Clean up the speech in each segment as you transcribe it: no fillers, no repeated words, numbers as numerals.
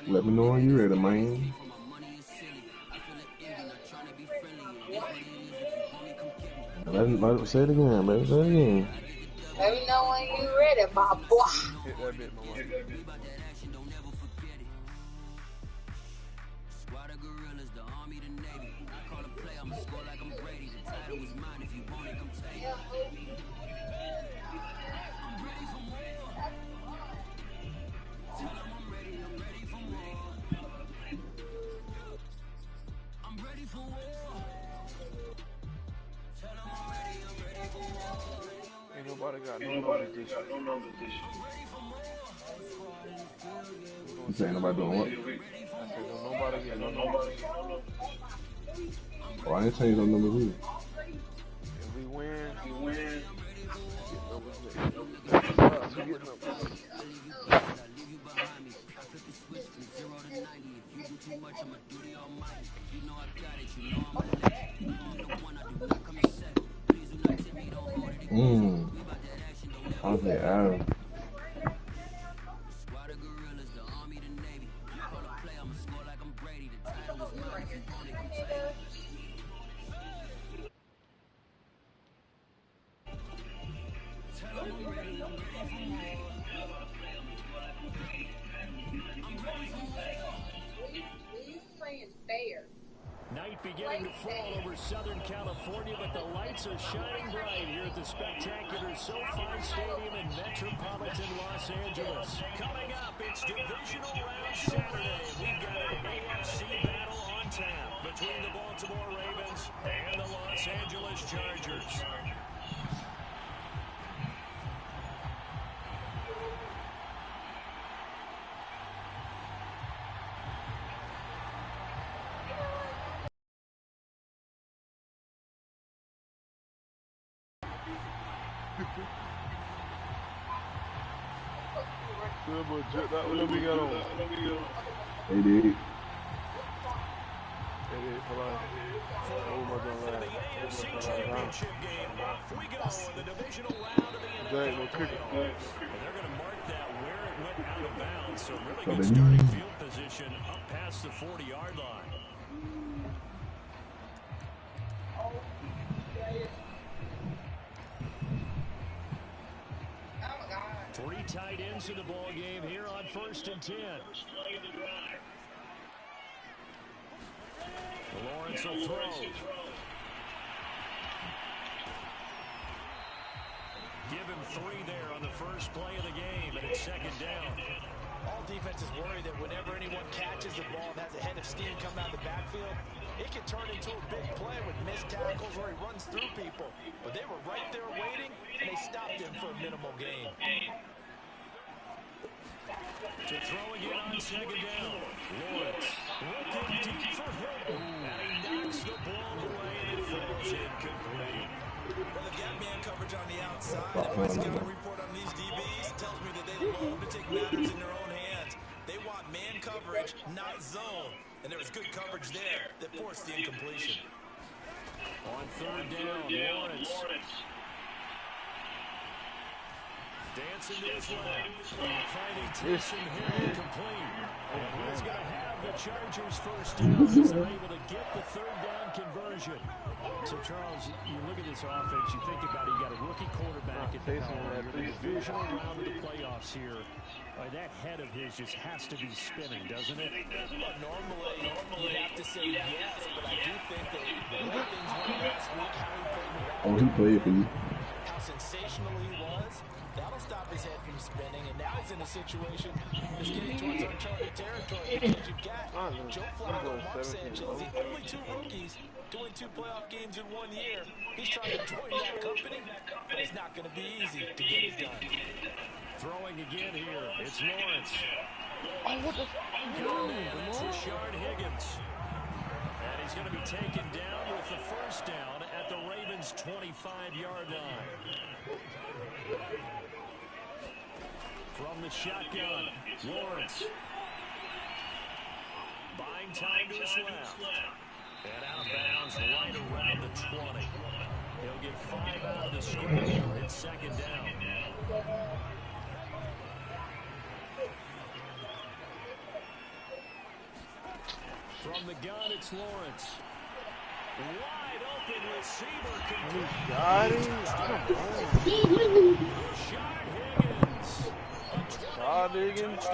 Let me know when you're ready, man. Say it again, baby. Say it again. Let me know when you're ready, my boy. Hit that bit, my boy. Ain't nobody got no numbers this year. You saying nobody doing what? I said don't nobody get no numbers. Oh, I ain't changed no numbers either. If we win, get numbers next. Okay, Aaron. Night beginning to fall over Southern California, but the lights are shining bright here at the spectacular SoFi Stadium in metropolitan Los Angeles. Coming up, it's Divisional Round Saturday. We've got an AFC battle on tap between the Baltimore Ravens and the Los Angeles Chargers. Good, but that what we got on. 88. For life. For the AFC Championship game, off we go in the divisional round of the NFL playoffs. And they're going to mark that where it went out of bounds, so really good starting field position up past the 40-yard line. Three tight ends in the ball game here on 1st and 10. Lawrence will throw. Give him 3 there on the first play of the game, and it's 2nd down. All defenses worry that whenever anyone catches the ball and has a head of steam coming out of the backfield, it can turn into a big play with missed tackles or he runs through people. But they were right there waiting, and they stopped him for a minimal gain. To throw again on 2nd down. Lawrence looking deep for Hill. And he knocks the ball away, and it falls incomplete. Well, they've got man coverage on the outside, and my scouting report on these DBs tells me that they love to take matters in their own hands. They want man coverage, not zone. And there was good coverage there that forced the incompletion. On 3rd down, Lawrence. Dancing to his left. Finding Taysom Hill incomplete. And he's going to have the Chargers first down as they're able to get the 3rd down conversion. So, Charles, you look at this offense, you think about it, you got a rookie quarterback at the helm. You're in the divisional round of the playoffs here. That head of his just has to be spinning, doesn't it? Well, normally you'd have to say yes, but I do think that the way things went last week, how he played. Oh, he played for you. How sensational he was. That'll stop his head from spinning, and now he's in a situation that's getting towards uncharted territory because you've got Joe Flacco, Mark Sanchez, the only 2 rookies to win 2 playoff games in 1 year. He's trying to join that company, but it's not going to be easy to get it done. Throwing again here, it's Lawrence. Oh, what the? Good man, that's Rashard Higgins. And he's He's going to be taken down with the first down at the Ravens' 25-yard line. From the shotgun, Lawrence. Buying time to his left. And out of bounds right around the 20. He'll get 5 out of the scramble. It's second down. From the gun, it's Lawrence. Wide open receiver. Got him. Rashad Higgins.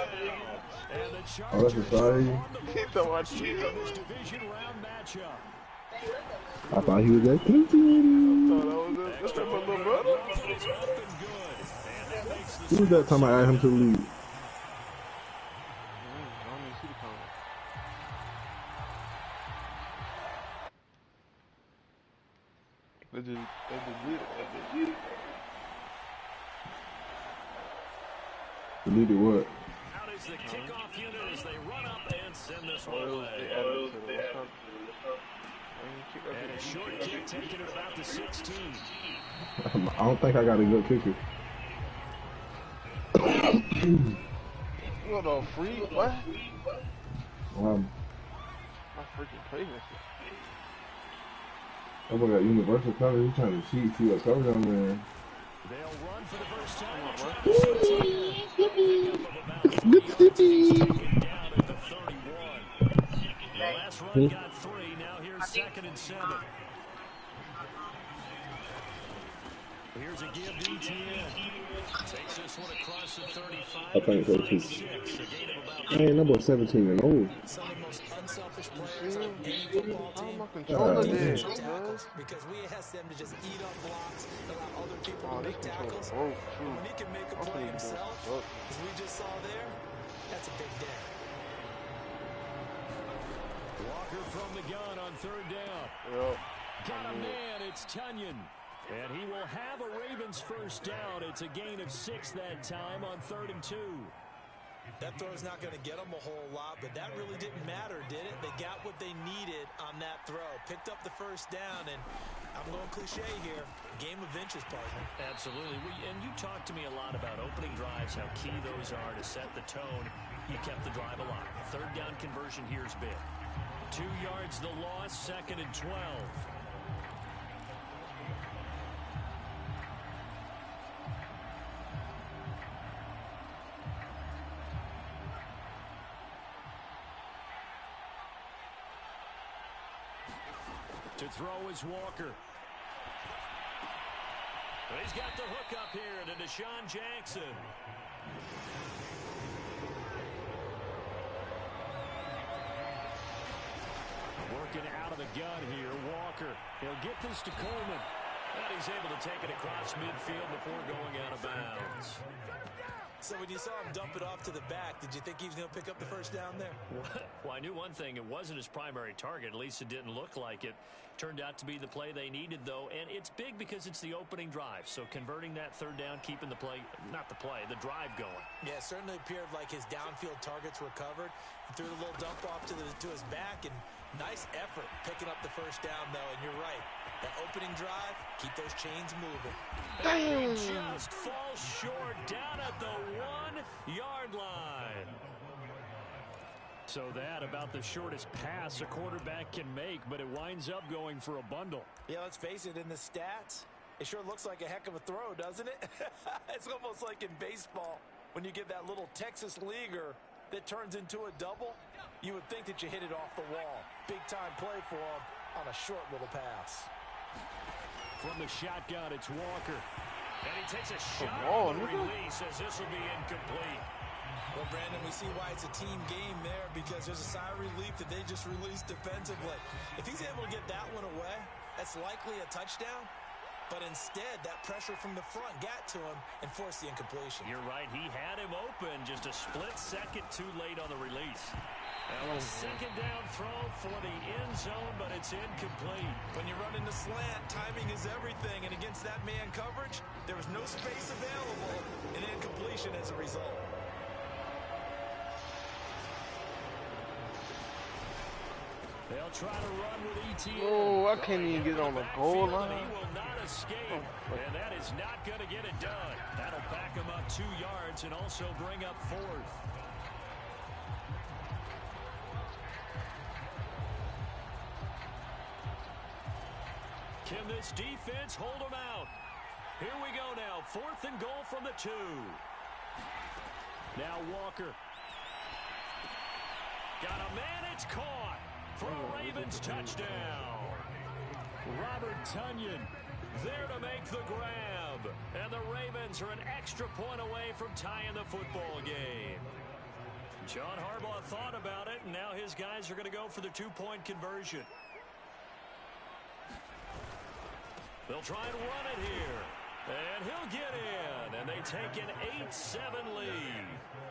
And the Oh, that's a sorry. He thought I cheated. this division round matchup. I thought he was that cute. That's my little brother. Who was that time I added him to the league? They did it. Deleted what? Out is the kickoff unit as they run up and send this one They away. added to the And a short kick taken at about the 16. I don't think I got a good kicker. What a free? What? Um, I freaking played this. that boy got universal coverage. He's trying to cheat, see what coverage I'm in. They'll run for the first time. Good Skippy! Down at the 31. The last run got 3. Now here's 2nd and 7. Here's a give to ETN. Takes this one across the 35. I think so too. 36. A gain of about Man, that boy 17 and old. Some of the most unselfish players on any football team. My controller did. Defensive tackles, because we ask them to just eat up blocks, allow other people to make tackles. When he can make a play himself, as we just saw there, that's a big day. Walker from the gun on 3rd down. Got a man, it's Tunyon. And he will have a Ravens first down. It's a gain of 6 that time on 3rd and 2. That throw's not going to get them a whole lot, but that really didn't matter, did it? They got what they needed on that throw. Picked up the first down, and I'm going cliche here, game of inches, partner. Absolutely. And you talked to me a lot about opening drives, how key those are to set the tone. You kept the drive alive. 3rd down conversion here is big. 2 yards the loss, 2nd and 12. To throw is Walker. He's got the hook up here to Deshaun Jackson. Working out of the gun here, Walker. He'll get this to Coleman. And he's able to take it across midfield before going out of bounds. So when you saw him dump it off to the back, did you think he was going to pick up the first down there? Well, I knew one thing. It wasn't his primary target. At least it didn't look like it. Turned out to be the play they needed, though. And it's big because it's the opening drive. So converting that 3rd down, keeping the play, not the play, the drive going. Yeah, it certainly appeared like his downfield targets were covered. He threw a little dump off to his back, and nice effort picking up the first down, though. And you're right. That opening drive, keep those chains moving. And he just falls short down at the 1-yard line. So that about the shortest pass a quarterback can make, but it winds up going for a bundle. Yeah, let's face it, in the stats, it sure looks like a heck of a throw, doesn't it? It's almost like in baseball, when you get that little Texas leaguer that turns into a double, you would think that you hit it off the wall. Big time play for him on a short little pass. From the shotgun, it's Walker. And he takes a shot on the release as this will be incomplete. Well, Brandon, we see why it's a team game there, because there's a sigh of relief that they just released defensively. If he's able to get that one away, that's likely a touchdown. But instead, that pressure from the front got to him and forced the incompletion. You're right. He had him open, just a split second too late on the release. Now a 2nd down throw for the end zone, but it's incomplete. When you run into slant, timing is everything. And against that man coverage, there was no space available, and incompletion as a result. They'll They'll try to run with ETN. Oh, I can't even get on the goal line. He will not escape, and that is not going to get it done. That'll back him up 2 yards and also bring up 4th. Can this defense hold him out? Here we go now. 4th and goal from the 2. Now Walker. Got a man, it's caught for a Ravens touchdown. Robert Tonyan there to make the grab. And the Ravens are an extra point away from tying the football game. John Harbaugh thought about it, and now his guys are going to go for the 2-point conversion. They'll try and run it here. And he'll get in. And they take an 8-7 lead.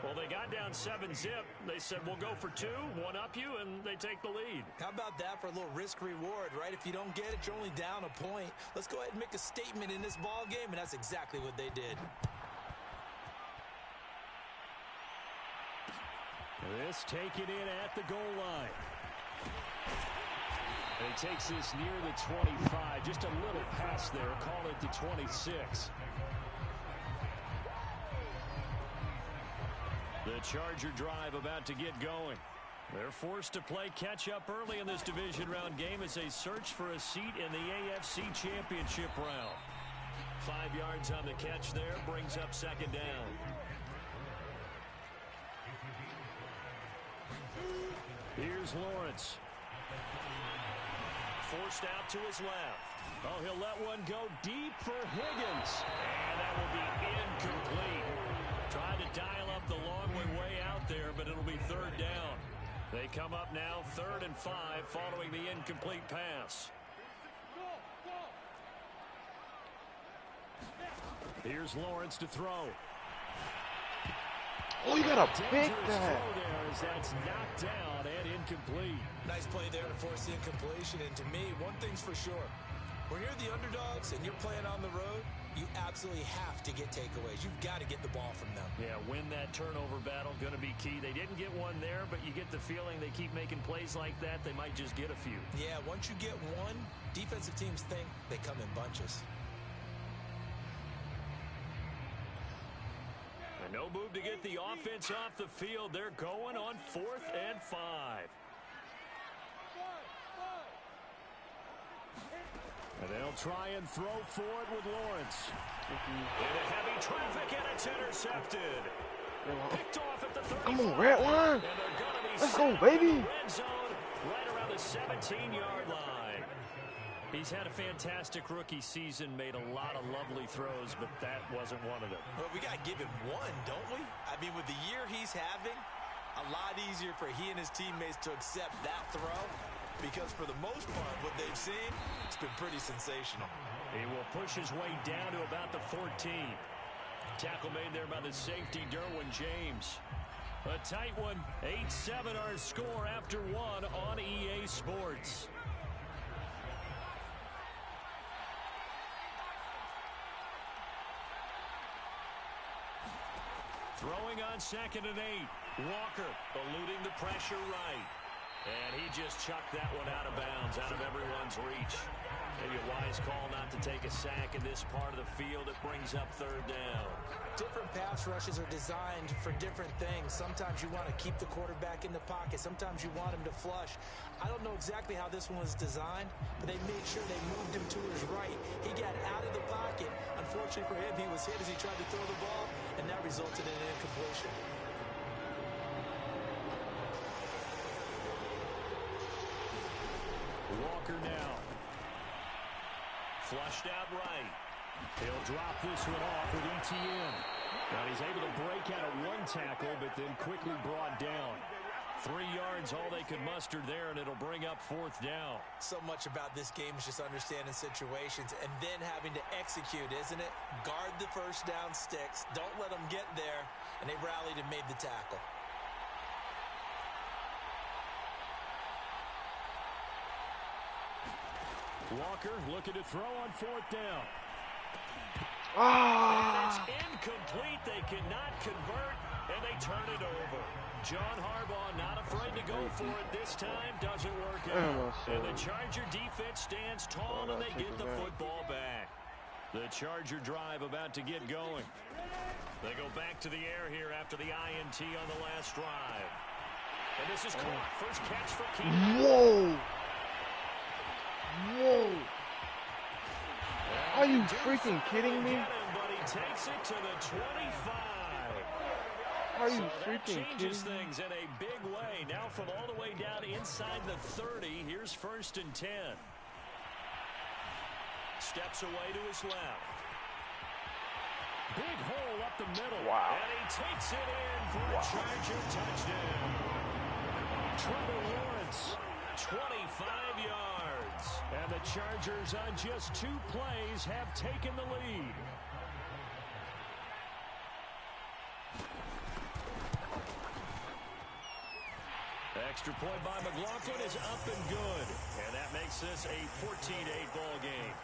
Well, they got down 7-zip. They said, we'll go for 2, one up you, and they take the lead. How about that for a little risk-reward, right? If you don't get it, you're only down a point. Let's go ahead and make a statement in this ball game, and that's exactly what they did. This taken in at the goal line. And he takes this near the 25. Just a little pass there. Call it the 26. The Charger drive about to get going. They're forced to play catch-up early in this division round game as they search for a seat in the AFC Championship round. 5 yards on the catch there. Brings up 2nd down. Here's Lawrence. Forced out to his left. Oh, he'll let one go deep for Higgins. And that will be incomplete. Tried to dial up the long way out there, but it'll be 3rd down. They come up now 3rd and 5 following the incomplete pass. Here's Lawrence to throw. Oh, you gotta pick Dangerous that. throw there as that's knocked down and incomplete. Nice play there to force the incompletion. And to me, one thing's for sure. When you're the underdogs and you're playing on the road, you absolutely have to get takeaways. You've got to get the ball from them. Yeah, win that turnover battle, going to be key. They didn't get one there, but you get the feeling they keep making plays like that, they might just get a few. Yeah, once you get one, defensive teams think they come in bunches. And no move to get the offense off the field. They're going on 4th and 5. And they'll try and throw for it with Lawrence. Into heavy traffic, and it's intercepted. Picked off at the 35. Come on, red line. And they're gonna be Let's go, set baby. in the red zone right around the 17-yard line. He's had a fantastic rookie season, made a lot of lovely throws, but that wasn't one of them. Well, we got to give him one, don't we? I mean, with the year he's having, a lot easier for he and his teammates to accept that throw, because for the most part, what they've seen, it's been pretty sensational. He will push his way down to about the 14. Tackle made there by the safety, Derwin James. A tight one, 8-7 our score after 1 on EA Sports. Throwing on 2nd and 8. Walker eluding the pressure right. And he just chucked that one out of bounds, out of everyone's reach. Maybe a wise call not to take a sack in this part of the field. It brings up 3rd down. Different pass rushes are designed for different things. Sometimes you want to keep the quarterback in the pocket. Sometimes you want him to flush. I don't know exactly how this one was designed, but they made sure they moved him to his right. He got out of the pocket. Unfortunately for him, he was hit as he tried to throw the ball, and that resulted in an incompletion. Walker now. Flushed out right. He'll drop this one off with ETN. Now he's able to break out of one tackle, but then quickly brought down. 3 yards, all they could muster there, and it'll bring up 4th down. So much about this game is just understanding situations and then having to execute, isn't it? Guard the first down sticks. Don't let them get there. And they rallied and made the tackle. Walker looking to throw on 4th down. Ah. And it's incomplete. They cannot convert. and they turn it over. John Harbaugh not afraid to go for it this time. Doesn't work out. And the Charger defense stands tall, and they get the football back. The Charger drive about to get going. They go back to the air here after the INT on the last drive. And this is caught. First catch for Keenan. Whoa! Whoa! Are you freaking kidding me? But he takes it to the 25. Are you So freaking kidding changes me? things in a big way. Now from all the way down inside the 30, here's 1st and 10. Steps away to his left. Big hole up the middle. Wow. And he takes it in for a Charger touchdown. Trevor Lawrence, 25 yards. And the Chargers on just 2 plays have taken the lead. Extra point by McLaughlin is up and good. And that makes this a 14-8 ball game.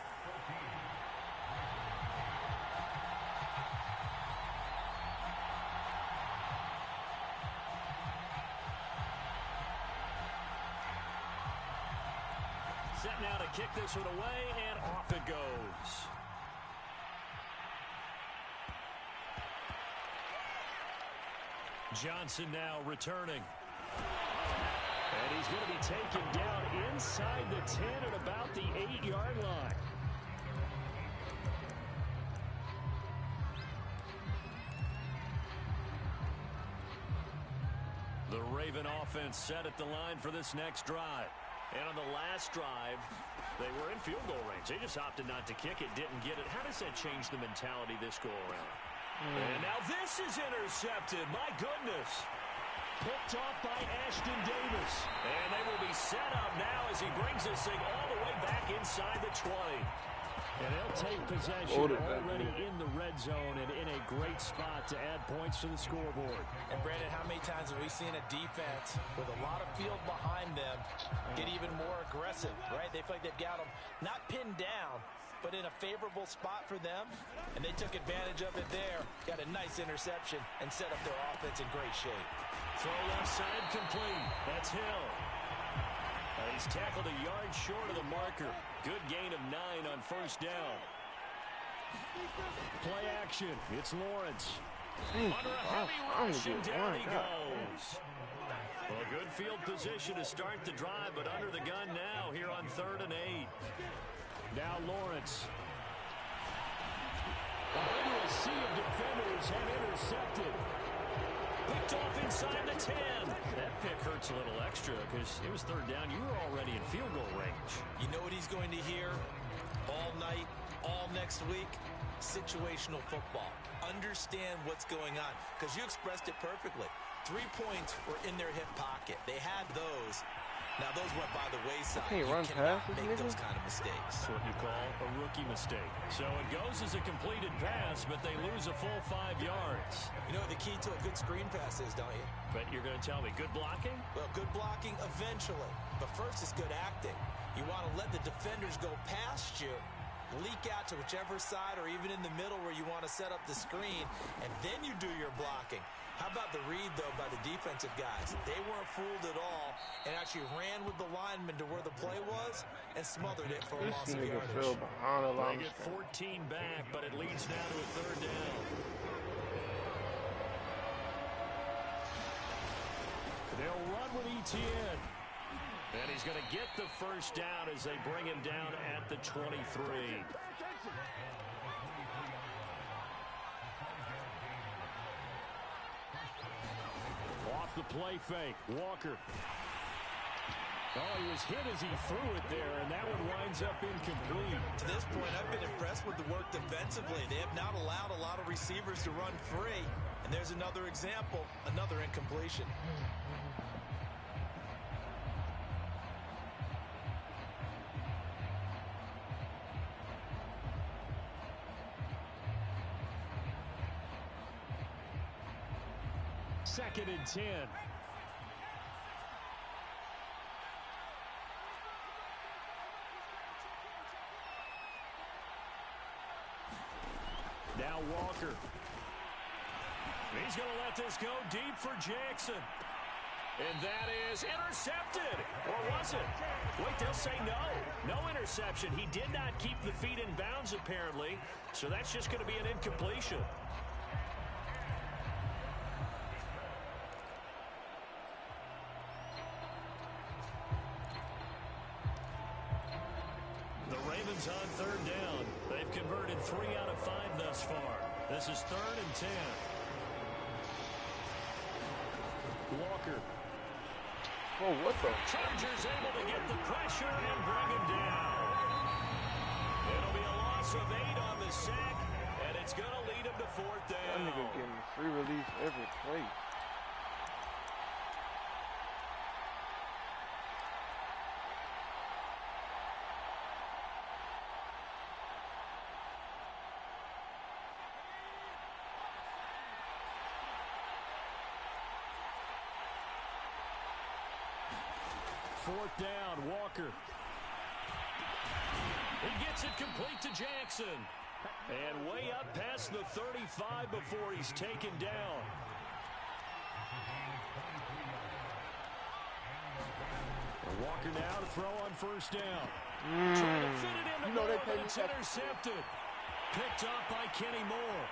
Set now to kick this one away, and off it goes. Johnson now returning. And he's going to be taken down inside the 10 at about the 8-yard line. The Raven offense set at the line for this next drive. And on the last drive, they were in field goal range. They just opted not to kick it, didn't get it. How does that change the mentality this go around? And now this is intercepted. My goodness. Picked off by Ashton Davis. And they will be set up now as he brings this thing all the way back inside the 20. And they'll take possession already in the red zone and in a great spot to add points to the scoreboard. And Brandon, how many times have we seen a defense with a lot of field behind them get even more aggressive, right? They feel like they've got them not pinned down, but in a favorable spot for them. And they took advantage of it there. Got a nice interception and set up their offense in great shape. Throw left side complete. That's Hill. He's tackled a yard short of the marker. Good gain of 9 on 1st down. Play action. It's Lawrence. Under a heavy rush, and down he goes. Well, a good field position to start the drive, but under the gun now here on 3rd and 8. Now Lawrence. Into a sea of defenders and intercepted. Picked off inside the 10. That pick hurts a little extra because it was 3rd down. You were already in field goal range. You know what he's going to hear all night, all next week? Situational football. Understand what's going on because you expressed it perfectly. 3 points were in their hip pocket. They had those. Now, those went by the wayside. You cannot past make those kind of mistakes. That's what you call a rookie mistake. So it goes as a completed pass, but they lose a full 5 yards. You know what the key to a good screen pass is, don't you? But you're going to tell me, good blocking? Well, good blocking eventually. But first is good acting. You want to let the defenders go past you, leak out to whichever side or even in the middle where you want to set up the screen, and then you do your blocking. How about the read, though, by the defensive guys? They weren't fooled at all and actually ran with the lineman to where the play was and smothered it for a loss of yardage. They get 14 back, but it leads now to a 3rd down. They'll run with Etienne. And he's going to get the 1st down as they bring him down at the 23. Off the play fake, Walker. Oh, he was hit as he threw it there, and that one winds up incomplete. To this point, I've been impressed with the work defensively. They have not allowed a lot of receivers to run free. And there's another example, another incompletion. Second and 10. Now Walker. He's going to let this go deep for Jackson. And that is intercepted. Or was it? Wait, they'll say no. No interception. He did not keep the feet in bounds, apparently. So that's just going to be an incompletion. The Ravens on third down. They've converted 3 out of 5 thus far. This is 3rd and 10. Walker. Oh, what the? Chargers able to get the pressure and bring him down. It'll be a loss of 8 on the sack, and it's going to lead him to 4th down. That nigga getting free release every play. Fourth down, Walker. He gets it complete to Jackson. And way up past the 35 before he's taken down. Walker now to throw on first down. Trying to fit it in the ball, but it's intercepted. Picked up by Kenny Moore.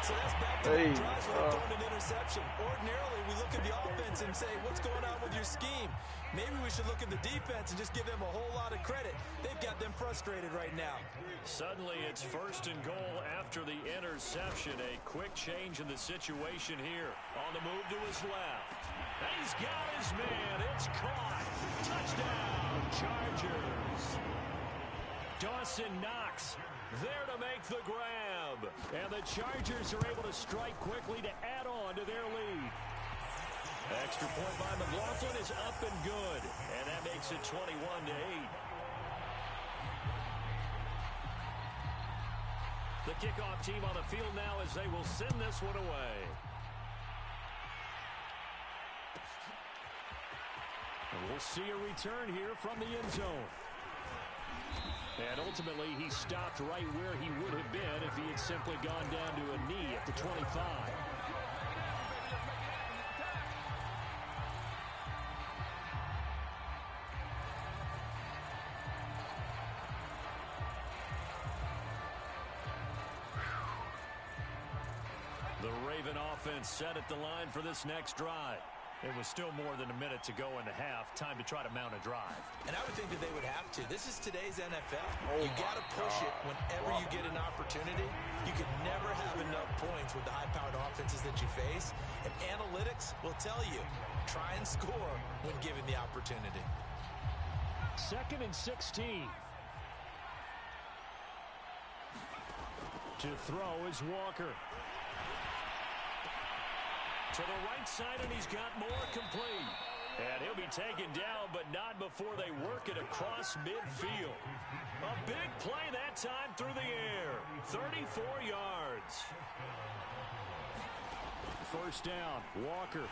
So that's back-to-back drives when they're throwing an interception. Ordinarily, we look at the offense and say, what's going on with your scheme? Maybe we should look at the defense and just give them a whole lot of credit. They've got them frustrated right now. Suddenly, it's 1st and goal after the interception. A quick change in the situation here. On the move to his left. And he's got his man. It's caught. Touchdown, Chargers. Dawson Knox there to make the grab. And the Chargers are able to strike quickly to add on to their lead. Extra point by McLaughlin is up and good. And that makes it 21-8. The kickoff team on the field now as they will send this one away. And we'll see a return here from the end zone. And ultimately, he stopped right where he would have been if he had simply gone down to a knee at the 25. The Raven offense set at the line for this next drive. It was still more than a minute to go in the half. Time to try to mount a drive. And I would think that they would have to. This is today's NFL. You got to push it whenever you get an opportunity. You can never have enough points with the high-powered offenses that you face. And analytics will tell you, try and score when given the opportunity. 2nd and 16. To throw is Walker. To the right side, and he's got more complete. And he'll be taken down, but not before they work it across midfield. A big play that time through the air. 34 yards. First down, Walker.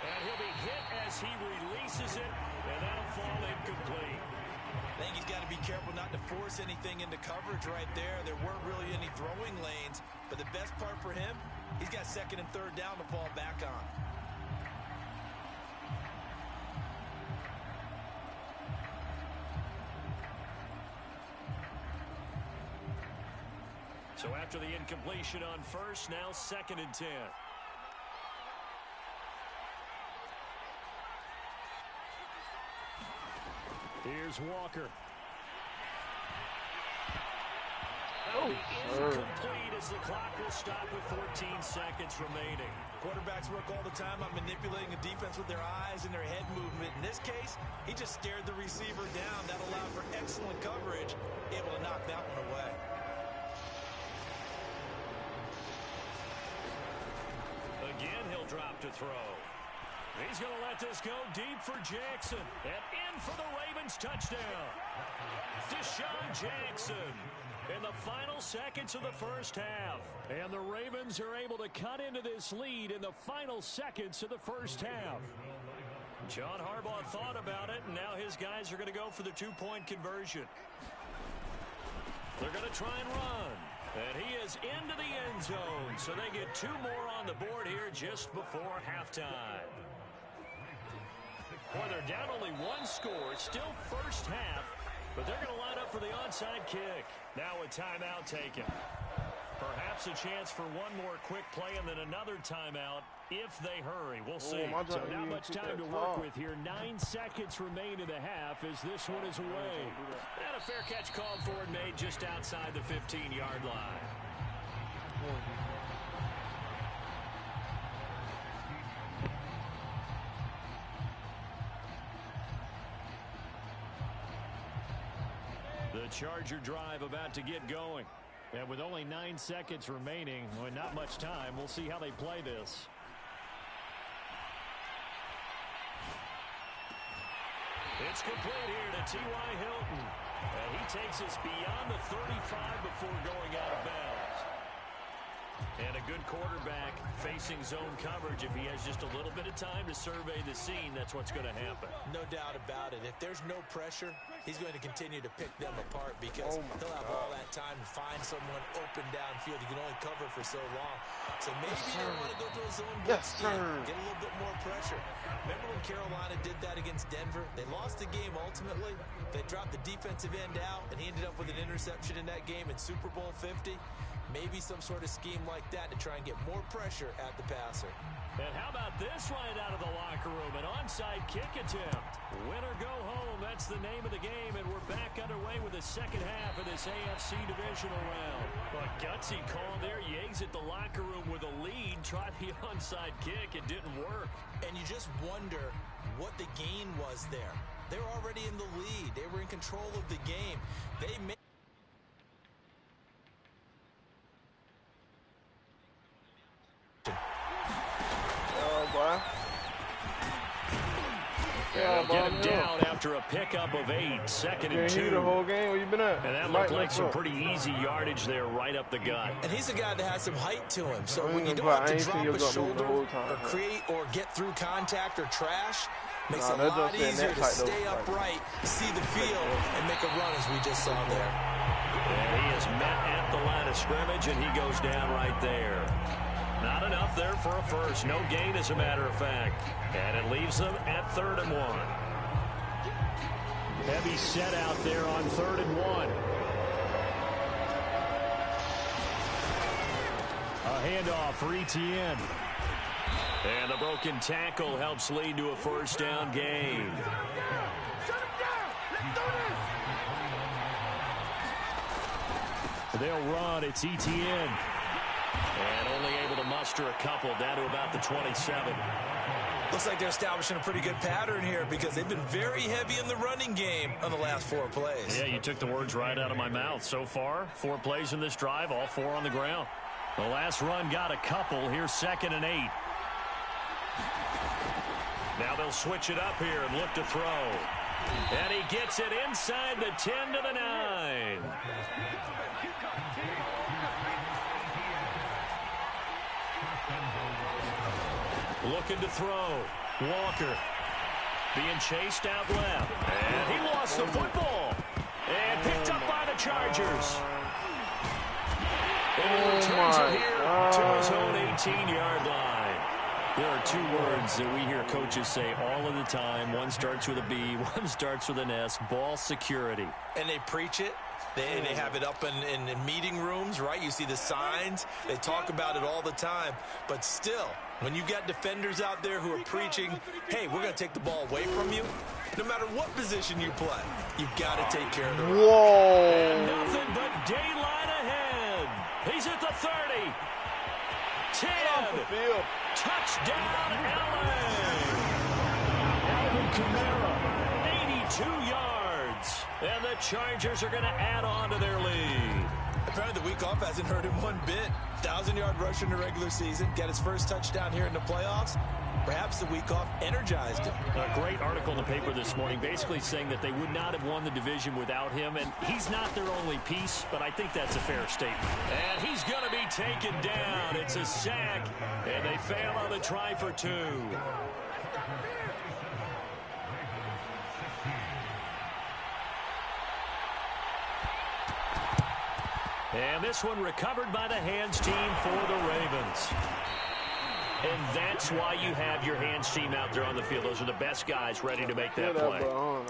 And he'll be hit as he releases it, and that'll fall incomplete. I think he's got to be careful not to force anything into coverage right there. There weren't really any throwing lanes, but the best part for him, he's got 2nd and 3rd down to fall back on. So after the incompletion on first, now 2nd and 10. Here's Walker. Incomplete as the clock will stop with 14 seconds remaining. Quarterbacks work all the time on manipulating a defense with their eyes and their head movement. In this case, he just stared the receiver down. That allowed for excellent coverage, able to knock that one away. Again, he'll drop to throw. He's going to let this go deep for Jackson. And in for the Ravens touchdown. Deshaun Jackson in the final seconds of the first half. And the Ravens are able to cut into this lead in the final seconds of the first half. John Harbaugh thought about it, and now his guys are going to go for the 2-point conversion. They're going to try and run. And he is into the end zone, so they get 2 more on the board here just before halftime. Boy, they're down only 1 score. It's still first half, but they're going to line up for the onside kick. Now a timeout taken. Perhaps a chance for one more quick play and then another timeout if they hurry. We'll see. So not much time to work with here. 9 seconds remain in the half as this one is away. And a fair catch called for and made just outside the 15-yard line. The Charger drive about to get going. And with only 9 seconds remaining, well, not much time, we'll see how they play this. It's complete here to T.Y. Hilton. And he takes us beyond the 35 before going out of bounds. And a good quarterback facing zone coverage. If he has just a little bit of time to survey the scene, that's what's going to happen. No doubt about it. If there's no pressure, he's going to continue to pick them apart because he'll have all that time to find someone open downfield. He can only cover for so long. So maybe you don't want to go to a zone blitz scheme. Get a little bit more pressure. Remember when Carolina did that against Denver? They lost the game ultimately. They dropped the defensive end out, and he ended up with an interception in that game in Super Bowl 50. Maybe some sort of scheme like that to try and get more pressure at the passer. And how about this right out of the locker room? An onside kick attempt. Win or go home, that's the name of the game, and we're back underway with the second half of this AFC divisional round. But gutsy call there. Yates at the locker room with a lead. Tried the onside kick. It didn't work. And you just wonder what the gain was there. They were already in the lead. They were in control of the game. They made They'll get him down after a pickup of 8, 2nd and 2. The whole game, where you been at? And that looked like some pretty easy yardage there right up the gut. And he's a guy that has some height to him. So when you don't have to drop a shoulder or create or get through contact or trash, makes it a lot easier to stay upright, see the field, and make a run as we just saw there. And he is met at the line of scrimmage, and he goes down right there. Not enough there for a first. No gain, as a matter of fact. And it leaves them at 3rd and 1. Heavy set out there on 3rd and 1. A handoff for Etienne. And the broken tackle helps lead to a first down gain. They'll run. It's Etienne. And only able to muster a couple down to about the 27. Looks like they're establishing a pretty good pattern here because they've been very heavy in the running game on the last 4 plays. Yeah, you took the words right out of my mouth. So far, 4 plays in this drive, all 4 on the ground. The last run got a couple. Here's 2nd and 8. Now they'll switch it up here and look to throw. And he gets it inside the 10 to the 9. Looking to throw. Walker being chased out left. And he lost the football. And picked up by the Chargers. And he returns it here to his own 18-yard line. There are 2 words that we hear coaches say all of the time. One starts with a B, one starts with an S. Ball security. And they preach it. They have it up in meeting rooms, right? You see the signs. They talk about it all the time. But still, when you've got defenders out there who are preaching, hey, we're going to take the ball away from you, no matter what position you play, you've got to take care of the run. Whoa. And nothing but daylight ahead. He's at the 30. 10. Touchdown, LA. Alvin Kamara, 82 yards. And the Chargers are going to add on to their lead. Apparently the week off hasn't hurt him one bit. 1,000-yard rush in the regular season. Got his first touchdown here in the playoffs. Perhaps the week off energized him. A great article in the paper this morning basically saying that they would not have won the division without him. And he's not their only piece, but I think that's a fair statement. And he's going to be taken down. It's a sack. And they fail on the try for 2. And this one recovered by the hands team for the Ravens. And that's why you have your hands team out there on the field. Those are the best guys ready to make that play.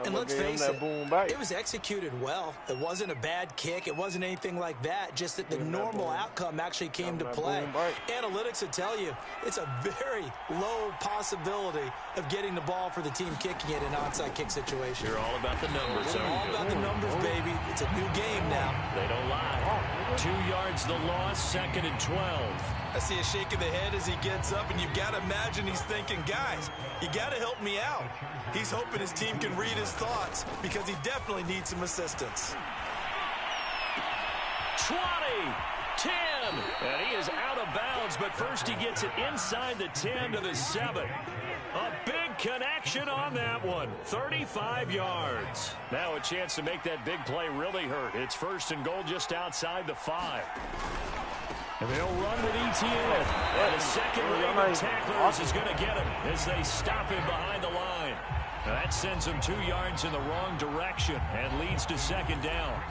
And let's face it, it was executed well. It wasn't a bad kick. It wasn't anything like that. Just that the normal outcome actually came to play. Analytics will tell you it's a very low possibility of getting the ball for the team kicking it in an onside kick situation. You're all about the numbers. All about the numbers, baby. It's a new game now. They don't lie. 2 yards the loss, 2nd and 12. I see a shake of the head as he gets up, and you've got to imagine he's thinking, guys, you got to help me out. He's hoping his team can read his thoughts because he definitely needs some assistance. 20, 10, and he is out of bounds, but first he gets it inside the 10 to the 7. A big connection on that one, 35 yards. Now a chance to make that big play really hurt. It's 1st and goal just outside the 5. And they'll run with ETN. And the second wave of tacklers is going to get him as they stop him behind the line. Now that sends him 2 yards in the wrong direction and leads to 2nd down.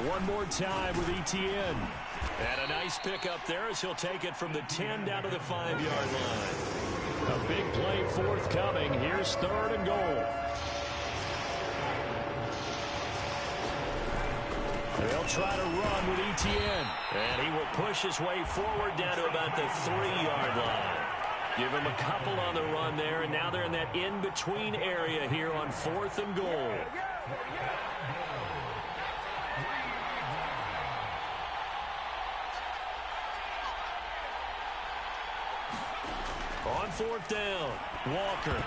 One more time with ETN. And a nice pickup there as he'll take it from the 10 down to the 5-yard line. A big play forthcoming. Here's 3rd and goal. They'll try to run with ETN. And he will push his way forward down to about the 3-yard line. Give him a couple on the run there, and now they're in that in-between area here on 4th and goal. On 4th down, Walker.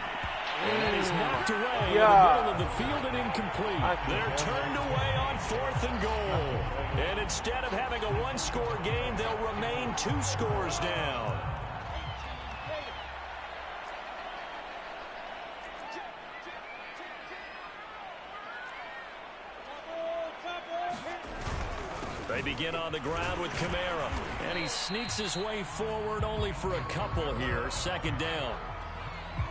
And he's knocked away in the middle of the field and incomplete. They're turned away on 4th and goal. And instead of having a 1-score game, they'll remain 2 scores down. They begin on the ground with Kamara, and he sneaks his way forward only for a couple here. 2nd down.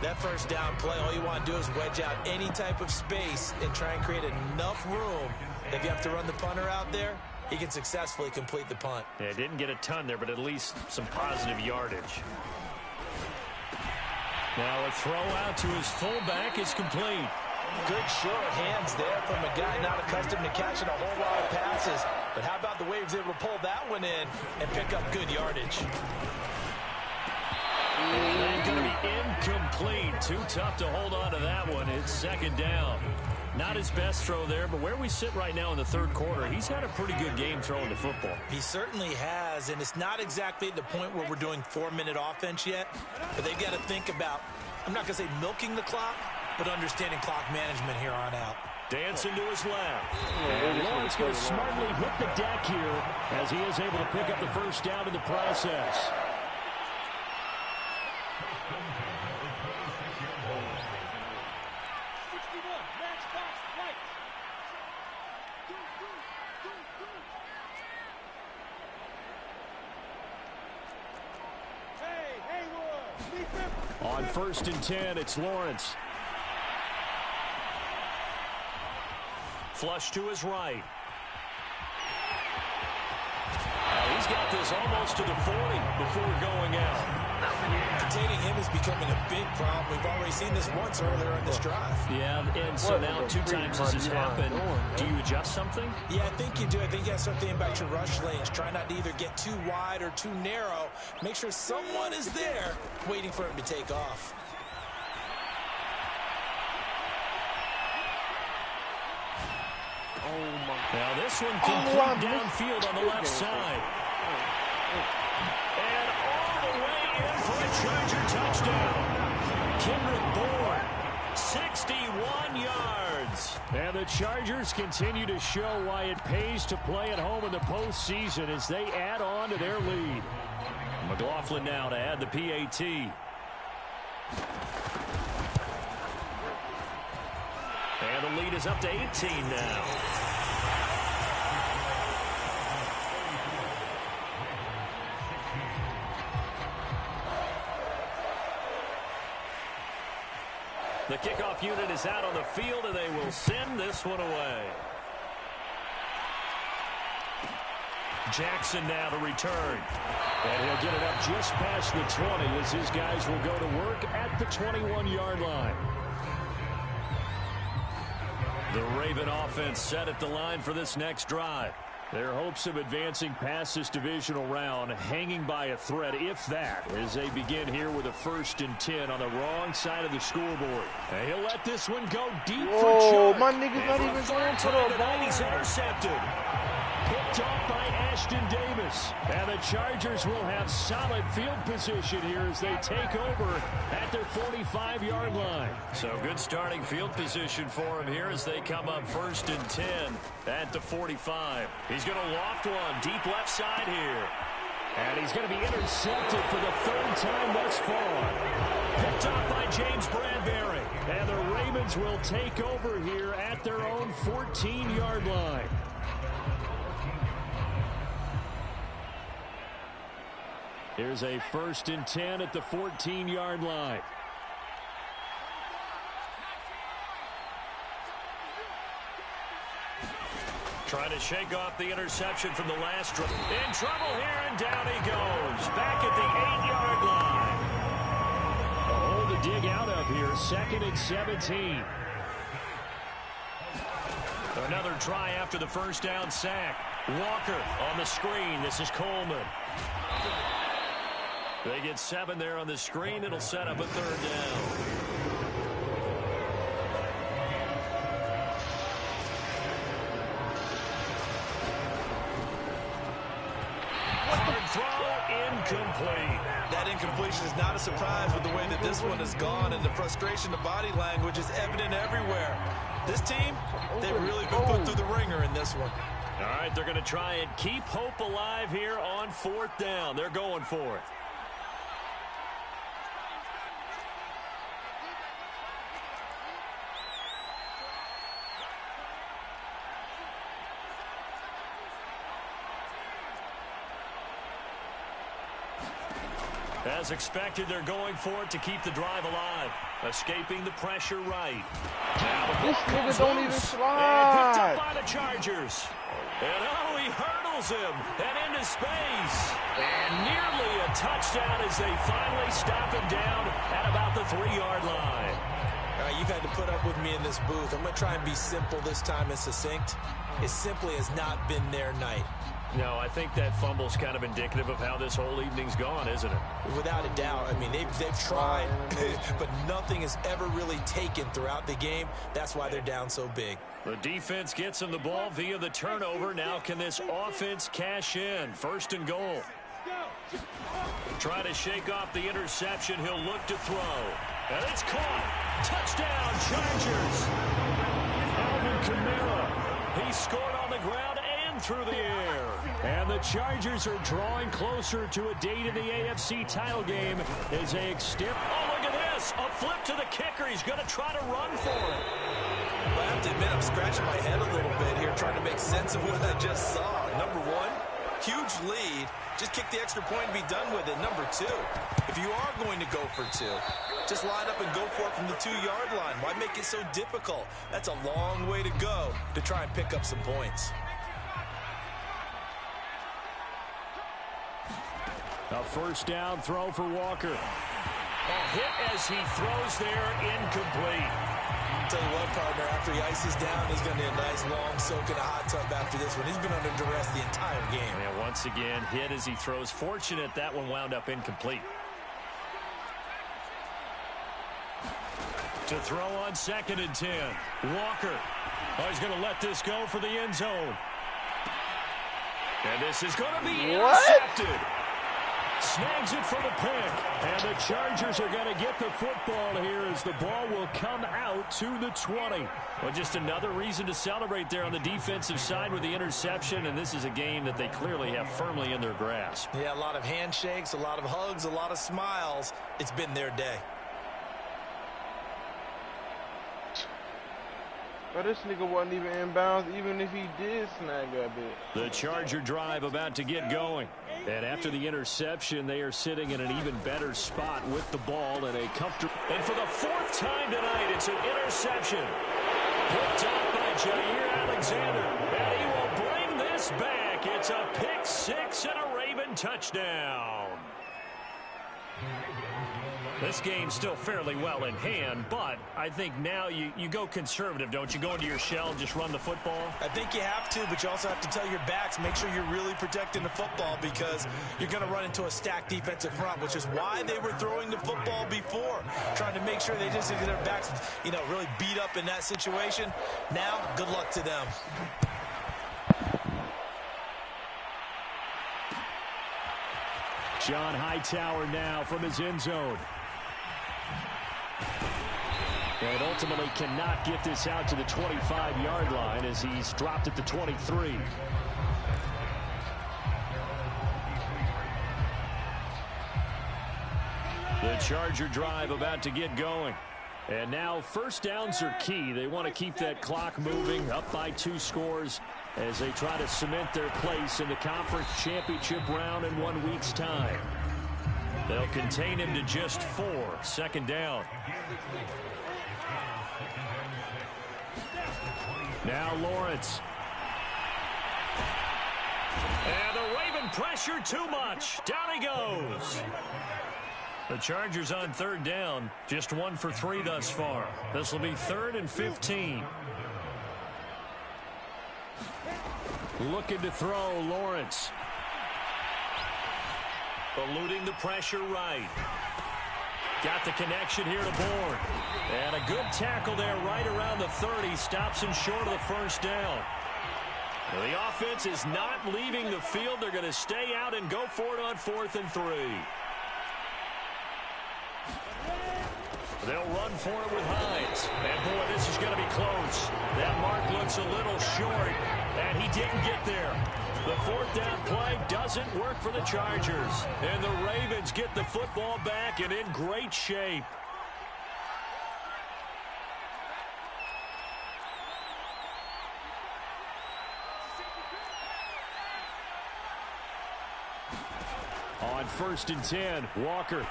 That 1st down play, all you want to do is wedge out any type of space and try and create enough room. If you have to run the punter out there, he can successfully complete the punt. Yeah, didn't get a ton there, but at least some positive yardage. Now a throw out to his fullback is complete. Good short hands there from a guy not accustomed to catching a whole lot of passes. But how about the way he was able to pull that one in and pick up good yardage? And going to be incomplete. Too tough to hold on to that one. It's 2nd down. Not his best throw there, but where we sit right now in the 3rd quarter, he's had a pretty good game throwing the football. He certainly has, and it's not exactly at the point where we're doing 4-minute offense yet, but they've got to think about, I'm not going to say milking the clock, but understanding clock management here on out. Dancing to his left. And Lawrence going to smartly hit the deck here as he is able to pick up the 1st down in the process. On 1st and 10, it's Lawrence. Flush to his right. He's got this almost to the 40 before going out. Containing him is becoming a big problem. We've already seen this once earlier in this drive. Yeah, and so now 2 times this has happened. Do you adjust something? Yeah, I think you do. I think you got to start thinking about your rush lanes. Try not to either get too wide or too narrow. Make sure someone is there waiting for him to take off. Now this one complete downfield on the left side. And all the way in for a Charger touchdown. Kendrick Bourne, 61 yards. And the Chargers continue to show why it pays to play at home in the postseason as they add on to their lead. McLaughlin now to add the PAT. And the lead is up to 18 now. The kickoff unit is out on the field, and they will send this one away. Jackson now to return. And he'll get it up just past the 20 as his guys will go to work at the 21-yard line. The Raven offense set at the line for this next drive. Their hopes of advancing past this divisional round hanging by a thread, if that, as they begin here with a 1st and 10 on the wrong side of the scoreboard. And he'll let this one go deep for Chuck. My nigga's not even going to the ball. He's intercepted. Picked off by Ashton Davis. And the Chargers will have solid field position here as they take over at their 45-yard line. So good starting field position for him here as they come up 1st and 10 at the 45. He's going to loft one deep left side here. And he's going to be intercepted for the 3rd time thus far. Picked off by James Bradbury. And the Ravens will take over here at their own 14-yard line. Here's a 1st and 10 at the 14-yard line. Trying to shake off the interception from the last drive. In trouble here, and down he goes. Back at the 8-yard line. A hole to dig out of here. 2nd and 17. Another try after the 1st down sack. Walker on the screen. This is Coleman. They get 7 there on the screen. It'll set up a 3rd down. Incomplete. That incompletion is not a surprise with the way that this one has gone, and the frustration, the body language is evident everywhere. This team, they've really been put through the ringer in this one. All right, they're going to try and keep hope alive here on 4th down. They're going for it. As expected, they're going for it to keep the drive alive. Escaping the pressure right. This nigga don't even slide. And picked up by the Chargers. And oh, he hurdles him and into space. And nearly a touchdown as they finally stop him down at about the 3-yard line. All right, you've had to put up with me in this booth. I'm going to try and be simple this time and succinct. It simply has not been their night. No, I think that fumble's kind of indicative of how this whole evening's gone, isn't it? Without a doubt. I mean, they've tried, but nothing is ever really taken throughout the game. That's why they're down so big. The defense gets them the ball via the turnover. Now can this offense cash in? 1st and goal. Try to shake off the interception. He'll look to throw. And it's caught. Touchdown, Chargers. Alvin Kamara. He scored on the ground and through the air. And the Chargers are drawing closer to a date in the AFC title game as they extend. Oh, look at this. A flip to the kicker. He's going to try to run for it. Well, I have to admit, I'm scratching my head a little bit here trying to make sense of what I just saw. Number 1, huge lead. Just kick the extra point and be done with it. Number 2, if you are going to go for 2, just line up and go for it from the 2-yard line. Why make it so difficult? That's a long way to go to try and pick up some points. A 1st down throw for Walker. A hit as he throws there, incomplete. I'll tell you what, partner, after he ices down, he's going to need a nice long soak in a hot tub after this one. He's been under duress the entire game. And once again, hit as he throws. Fortunate that one wound up incomplete. To throw on 2nd and 10. Walker. Oh, he's going to let this go for the end zone. And this is going to be intercepted. Snags it for the pick. And the Chargers are going to get the football here as the ball will come out to the 20. Well, just another reason to celebrate there on the defensive side with the interception. And this is a game that they clearly have firmly in their grasp. Yeah, a lot of handshakes, a lot of hugs, a lot of smiles. It's been their day. But this nigga wasn't even inbounds, even if he did snag that bit. The Charger drive about to get going. And after the interception, they are sitting in an even better spot with the ball and a comfortable. And for the 4th time tonight, it's an interception. Picked up by Jair Alexander. And he will bring this back. It's a pick 6 and a Raven touchdown. This game's still fairly well in hand, but I think now you go conservative, don't you? Go into your shell and just run the football? I think you have to, but you also have to tell your backs, make sure you're really protecting the football because you're going to run into a stacked defensive front, which is why they were throwing the football before, trying to make sure they just get their backs, really beat up in that situation. Now, good luck to them. John Hightower now from his end zone. And ultimately cannot get this out to the 25-yard line as he's dropped at the 23. The Charger drive about to get going. And now first downs are key. They want to keep that clock moving, up by 2 scores as they try to cement their place in the conference championship round in 1 week's time. They'll contain him to just 4. 2nd down. Now Lawrence. And the Raven pressure too much. Down he goes. The Chargers on 3rd down. Just 1 for 3 thus far. This will be 3rd and 15. Looking to throw, Lawrence. Eluding the pressure right. Got the connection here to Bourne. And a good tackle there right around the 30. Stops him short of the 1st down. Well, the offense is not leaving the field. They're going to stay out and go for it on 4th and 3. They'll run for it with Hines. And, boy, this is going to be close. That mark looks a little short, and he didn't get there. The 4th down play doesn't work for the Chargers. And the Ravens get the football back and in great shape. On 1st and 10, Walker.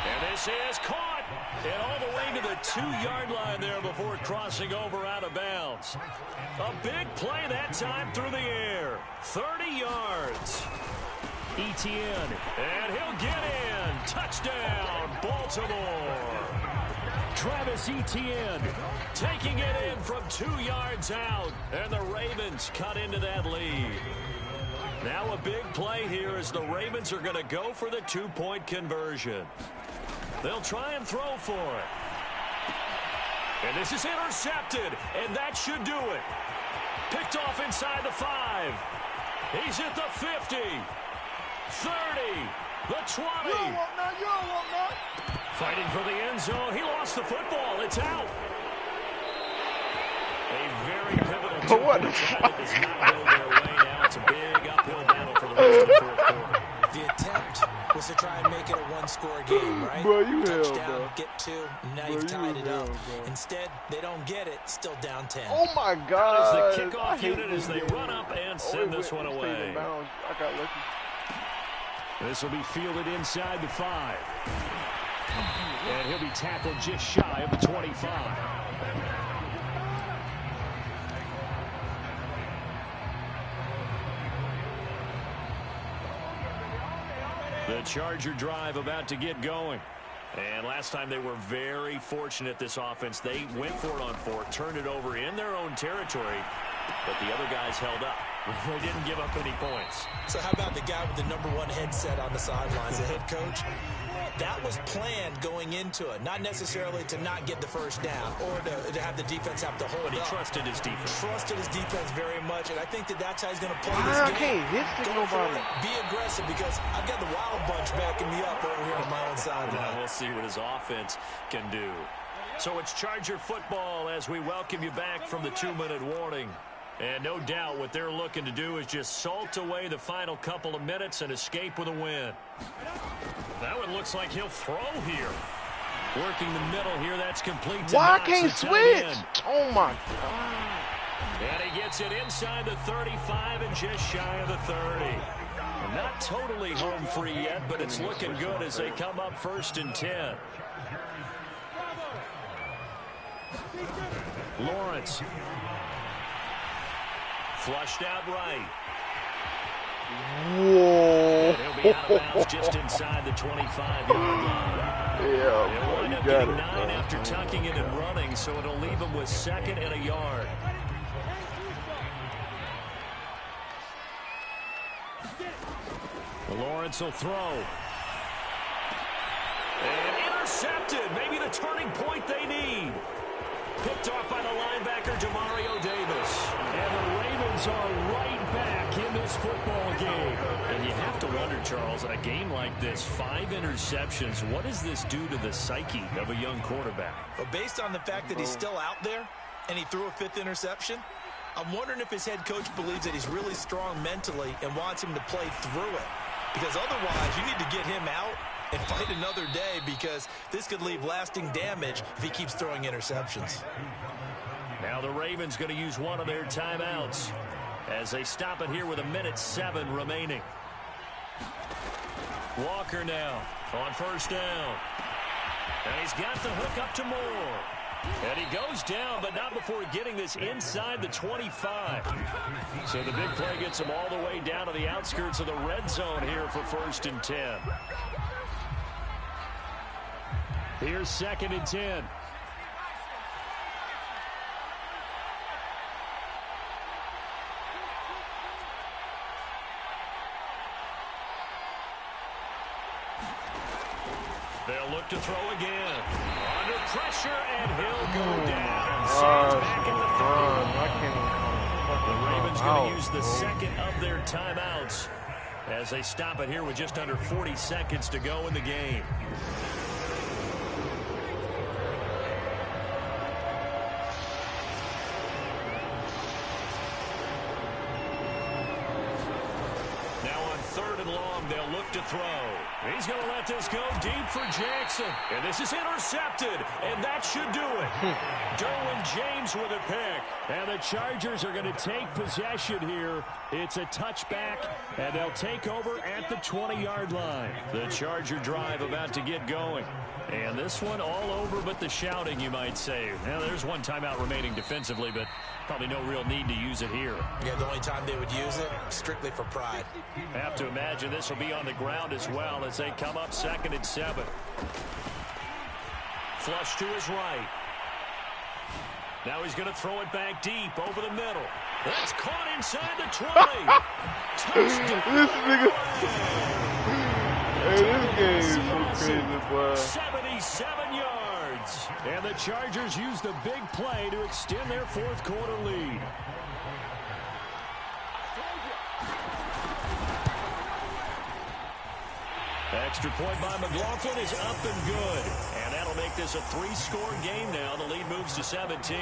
And this is caught. And all the way to the 2-yard line there before crossing over out of bounds. A big play that time through the air. 30 yards. Etienne. And he'll get in. Touchdown, Baltimore. Travis Etienne taking it in from 2 yards out. And the Ravens cut into that lead. Now a big play here as the Ravens are going to go for the 2-point conversion. They'll try and throw for it. And this is intercepted, and that should do it. Picked off inside the 5. He's at the 50, 30, the 20. You don't want none, you don't want none. Fighting for the end zone. He lost the football. It's out. A very pivotal two-point try that does not go their way now. It's a big uphill battle for the rest of the 4th quarter. The attempt was to try and make it a 1-score game, right? Bro, you touchdown, hell, bro. get 2, now you've tied it up. Instead, they don't get it, still down 10. Oh my God! As the kickoff unit as they run up and send this one away. I got lucky. This will be fielded inside the 5. And he'll be tackled just shy of the 25. The Charger drive about to get going. And last time they were very fortunate, this offense. They went for it on 4, turned it over in their own territory, but the other guys held up. They didn't give up any points. So how about the guy with the #1 headset on the sidelines, the head coach? That was planned going into it, not necessarily to not get the 1st down or to have the defense have to hold But he up. trusted his defense. Trusted his defense very much, and I think that's how he's going to play this I game. can't hit nobody. Be aggressive because I've got the Wild Bunch backing me up over here on my own sideline. Now we'll see what his offense can do. So it's Charger football as we welcome you back from the 2-minute warning. And no doubt what they're looking to do is just salt away the final couple of minutes and escape with a win. That one looks like he'll throw here. Working the middle here. That's complete to Why I Knox, can't switch? Oh, my God. And he gets it inside the 35 and just shy of the 30. Not totally home free yet, but it's looking good as they come up 1st and 10. Lawrence. Flushed out right. Whoa. And he'll be out of bounds just inside the 25-yard line. Yeah, They'll wind up got getting it, 9 after tucking it and running, so it'll leave them with 2nd and a yard. Lawrence will throw. And intercepted. Maybe the turning point they need. Picked off by the linebacker, Demario Davis. And the Ravens are right back in this football game. And you have to wonder, Charles, in a game like this, 5 interceptions, what does this do to the psyche of a young quarterback? Well, based on the fact that he's still out there and he threw a 5th interception, I'm wondering if his head coach believes that he's really strong mentally and wants him to play through it. Because otherwise, you need to get him out and fight another day, because this could leave lasting damage if he keeps throwing interceptions. Now the Ravens going to use one of their timeouts as they stop it here with 1:07 remaining. Walker now on 1st down. And he's got the hook up to Moore. And he goes down, but not before getting this inside the 25. So the big play gets him all the way down to the outskirts of the red zone here for 1st and 10. Here's 2nd and 10. They'll look to throw again. Under pressure, and he'll go down. Saints back at the 30. The Ravens going to use the 2nd of their timeouts as they stop it here with just under 40 seconds to go in the game. Now on 3rd and long, they'll look to throw. He's going to let this go deep for Jackson. And this is intercepted, and that should do it. Derwin James with a pick. And the Chargers are going to take possession here. It's a touchback, and they'll take over at the 20-yard line. The Charger drive about to get going. And this one all over but the shouting, you might say. Now, there's one timeout remaining defensively, but probably no real need to use it here. Yeah, the only time they would use it, strictly for pride. Have to imagine this will be on the ground as well as they come up 2nd and 7. Flush to his right. Now he's going to throw it back deep over the middle. That's caught inside the 20. This nigga. Hey, this game is so crazy, boy. 77 yards. And the Chargers use the big play to extend their 4th quarter lead. Extra point by McLaughlin is up and good. And that'll make this a 3-score game now. The lead moves to 17.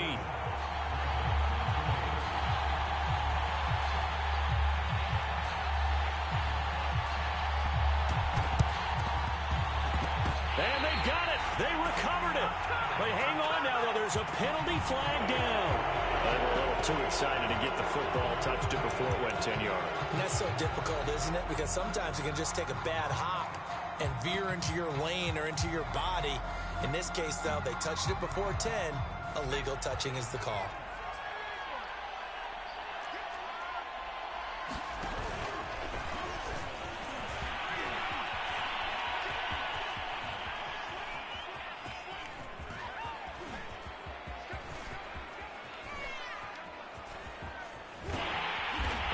And they've got it. They recovered it. They hang on now, though. There's a penalty flag down. They were a little too excited to get the football, touched it before it went 10 yards. And that's so difficult, isn't it? Because sometimes you can just take a bad hop and veer into your lane or into your body. In this case, though, they touched it before 10. Illegal touching is the call.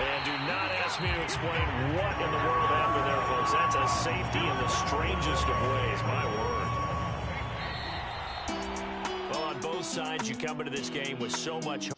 And do not ask me to explain what in the world happened there, folks. That's a safety in the strangest of ways, my word. Well, on both sides, you come into this game with so much